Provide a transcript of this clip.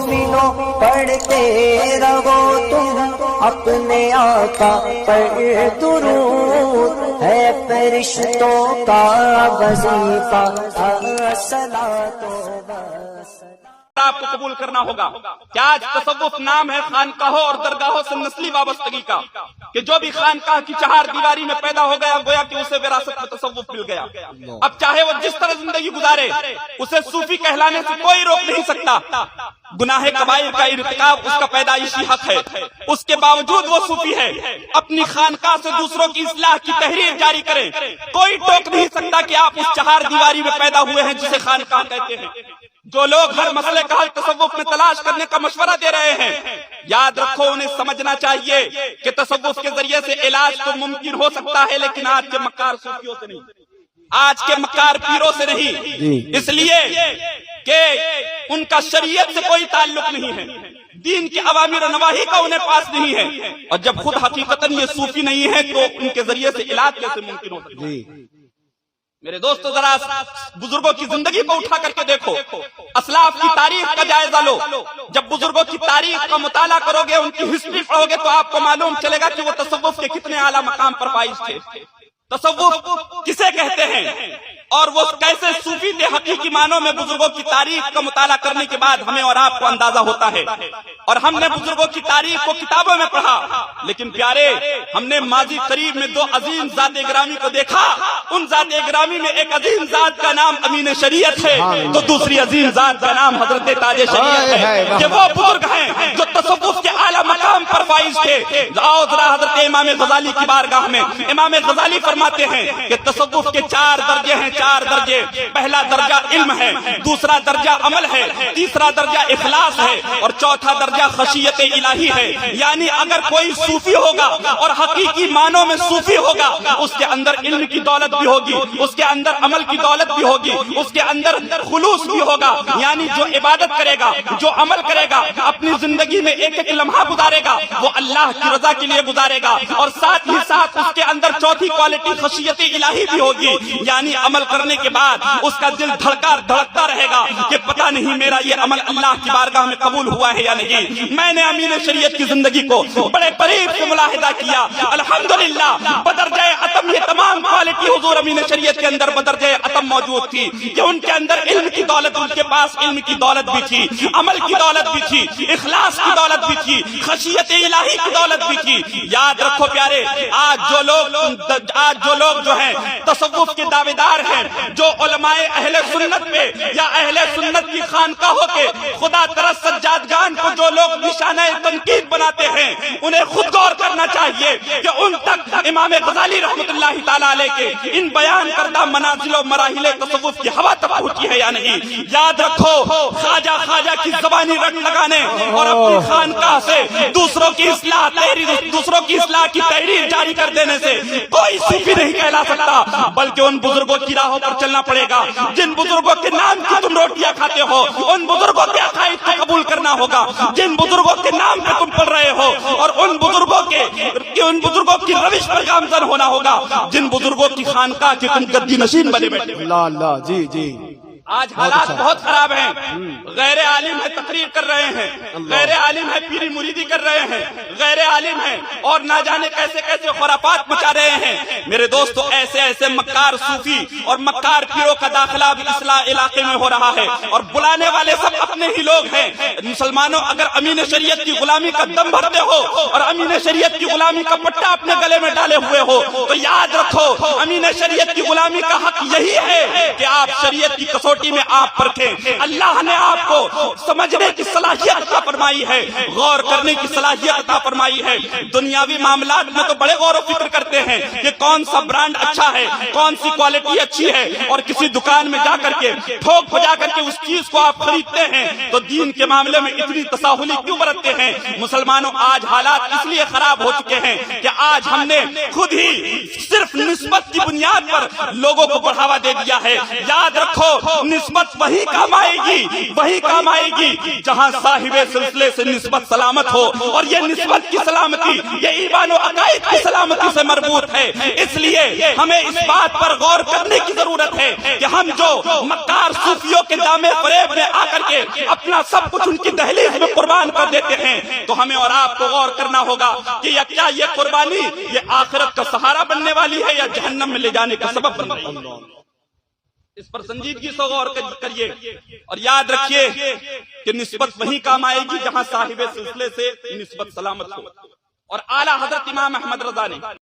مومنوں پڑھتے رہو تم اپنے آقا پر درود، ہے فرشتوں کا وظیفہ الصلاۃ والسلام۔ آپ کو قبول کرنا ہوگا کہ آج تصوف نام ہے خانقاہوں اور درگاہوں سے نسلی وابستگی کا، کہ جو بھی خانقاہ کی چہار دیواری میں پیدا ہو گیا گویا کہ اسے وراثت میں تصوف مل گیا۔ اب چاہے وہ جس طرح زندگی گزارے اسے صوفی کہلانے سے کوئی روک نہیں سکتا۔ گناہ کبائر کا ارتکاب اس کا پیدائشی حق ہے، اس کے باوجود وہ صوفی ہے۔ اپنی خانقاہ سے دوسروں کی اصلاح کی تحریر جاری کریں، کوئی ٹوک نہیں سکتا کہ آپ اس چہار دیواری میں پیدا ہوئے ہیں جسے خانقاہ کہتے ہیں۔ جو لوگ ہر مسئلے کا حل تصوف میں تلاش کرنے کا مشورہ دے رہے ہیں، یاد رکھو انہیں سمجھنا چاہیے کہ تصوف کے ذریعے سے علاج تو ممکن ہو سکتا ہے، لیکن آج کے مکار صوفیوں سے نہیں، آج کے مکار پیروں سے نہیں، اس لیے کہ ان کا شریعت سے کوئی تعلق نہیں ہے، دین کے اوامر و نواہی کا انہیں پاس نہیں ہے، اور جب خود حقیقتاً یہ صوفی نہیں ہے تو ان کے ذریعے سے علاج کیسے ممکن ہو سکتا ہے؟ میرے دوستو ذرا بزرگوں کی زندگی کو اٹھا کر کے دیکھو، اسلاف کی تاریخ کا جائزہ لو۔ جب بزرگوں کی تاریخ کا مطالعہ کرو گے، ان کی ہسٹری پڑھو گے تو آپ کو معلوم چلے گا کہ وہ تصوف کے کتنے اعلیٰ مقام پر فائز تھے۔ تصوف کسے کہتے ہیں اور وہ کیسے صوفی تھے، حقیقی معنوں میں بزرگوں کی تاریخ کا مطالعہ کرنے کے بعد ہمیں اور آپ کو اندازہ ہوتا ہے۔ اور ہم نے بزرگوں کی تاریخ کو کتابوں میں پڑھا، لیکن پیارے ہم نے ماضی قریب میں دو عظیم ذات گرامی کو دیکھا۔ ان ذات گرامی میں ایک عظیم ذات کا نام امین شریعت ہے، تو دوسری عظیم ذات کا نام حضرت تاج شریعت ہے، کہ وہ بزرگ ہیں جو تصوف کے اعلیٰ مقام پر فائز تھے۔ آؤ ذرا حضرت امام غزالی کی بارگاہ میں، امام غزالی فرماتے ہیں کہ تصوف کے چار درجے ہیں، چار درجے۔ پہلا درجہ علم ہے، دوسرا درجہ عمل ہے، تیسرا درجہ اخلاص ہے، اور چوتھا درجہ خشیت الہی ہے۔ یعنی اگر کوئی صوفی ہوگا اور حقیقی معنوں میں صوفی ہوگا، اس کے اندر علم کی دولت بھی ہوگی، اس کے اندر عمل کی دولت بھی ہوگی، اس کے اندر خلوص بھی ہوگا، یعنی جو عبادت کرے گا، جو عمل کرے گا، اپنی زندگی میں ایک ایک لمحہ گزارے گا وہ اللہ کی رضا کے لیے گزارے گا، اور ساتھ ہی ساتھ اس کے اندر چوتھی کوالٹی خشیت الہی بھی ہوگی، یعنی عمل کرنے کے بعد اس کا دل دھڑکتا رہے گا کہ پتہ نہیں میرا یہ عمل اللہ کی بارگاہ میں قبول ہوا ہے یا نہیں۔ میں نے امین شریعت کی زندگی کو بڑے قریب سے ملاحظہ کیا، الحمدللہ بدرجہ اتم یہ تمام کوالٹی حضور امین شریعت کے اندر بدرجہ اتم موجود تھی، کہ ان کے اندر علم کی دولت، ان کے پاس علم کی دولت بھی تھی، عمل کی دولت بھی تھی، اخلاص کی دولت بھی تھی، خشیت الہی کی دولت بھی تھی۔ یاد رکھو پیارے، آج جو لوگ جو ہیں تصوف کے دعوے دار ہیں، جو علماء اہل سنت پہ یا اہل سنت کی خانقاہوں کے خدا ترس سجادگان کو جو لوگ نشانہ تنقید بناتے ہیں، انہیں خود غور کرنا چاہیے کہ ان تک امام غزالی رحمت اللہ تعالیٰ علیہ کے ان بیان کردہ منازل و مراحل تصوف کی ہوا تک پہنچی ہے یا نہیں۔ یاد رکھو، خواجہ کی زبانی رٹ لگانے اور اپنی خانقاہ سے دوسروں کی اصلاح کی تحریر جاری کر دینے سے کوئی صوفی نہیں کہلا سکتا، بلکہ ان بزرگوں کی راہوں پر چلنا پڑے گا جن بزرگوں کے نام کی تم روٹیاں کھاتے ہو، ان بزرگوں کے عقائد کو قبول کرنا ہوگا جن بزرگوں کے نام پہ تم پڑھ رہے ہو، اور ان بزرگوں کی روش پر گامزن ہونا ہوگا جن بزرگوں کی خانقاہ کے تم گدی نشین بنے بیٹھے۔ اللہ اللہ، جی جی۔ آج حالات بہت خراب ہیں، غیر عالم ہے تقریر کر رہے ہیں، غیر عالم ہے پیری مریدی کر رہے ہیں، غیر عالم ہے اور نہ جانے کیسے کیسے خرافات مچا رہے ہیں۔ میرے دوستو، ایسے مکار صوفی اور مکار پیروں کا داخلہ بھی اصلاح علاقے میں ہو رہا ہے، اور بلانے والے سب اپنے ہی لوگ ہیں۔ مسلمانوں، اگر امین شریعت کی غلامی کا دم بھرتے ہو اور امین شریعت کی غلامی کا پٹا اپنے گلے میں ڈالے ہوئے ہو تو یاد رکھو، امین شریعت کی غلامی کا حق یہی ہے کہ آپ شریعت کی کسوٹی میں آپ پرکھیں۔ اللہ نے آپ کو سمجھنے کی صلاحیت عطا فرمائی ہے، غور کرنے کی صلاحیت عطا فرمائی ہے۔ دنیاوی معاملات میں تو بڑے غور و فکر کرتے ہیں کہ کون سا برانڈ اچھا ہے، کون سی کوالٹی اچھی ہے، اور کسی دکان میں جا کر کے ٹھوک بجا کر کے اس چیز کو آپ خریدتے ہیں، تو دین کے معاملے میں اتنی تساہلی کیوں برتتے ہیں؟ مسلمانوں، آج حالات اس لیے خراب ہو چکے ہیں کہ آج ہم نے خود ہی صرف نسبت کی بنیاد پر لوگوں کو بڑھاوا دے دیا ہے۔ یاد رکھو، نسبت وہی کام آئے گی جہاں صاحب سلسلے سے نسبت سلامت ہو، اور یہ نسبت کی سلامتی یہ ایمان و عقائد کی سلامتی سے مربوط ہے۔ اس لیے ہمیں اس بات پر غور کرنے کی ضرورت ہے کہ ہم جو مکار صوفیوں کے جامع فریب میں آ کر کے اپنا سب کچھ ان کی دہلیز میں قربان کر دیتے ہیں، تو ہمیں اور آپ کو غور کرنا ہوگا کہ کیا یہ قربانی یہ آخرت کا سہارا بننے والی ہے یا جہنم میں لے جانے کا سبب بن رہی ہے۔ اس پر سنجیدگی سے غور کریے اور یاد رکھیے کہ نسبت وہی کام آئے گی جہاں صاحب سلسلے سے نسبت سلامت ہو۔ اور اعلیٰ حضرت امام احمد رضا نے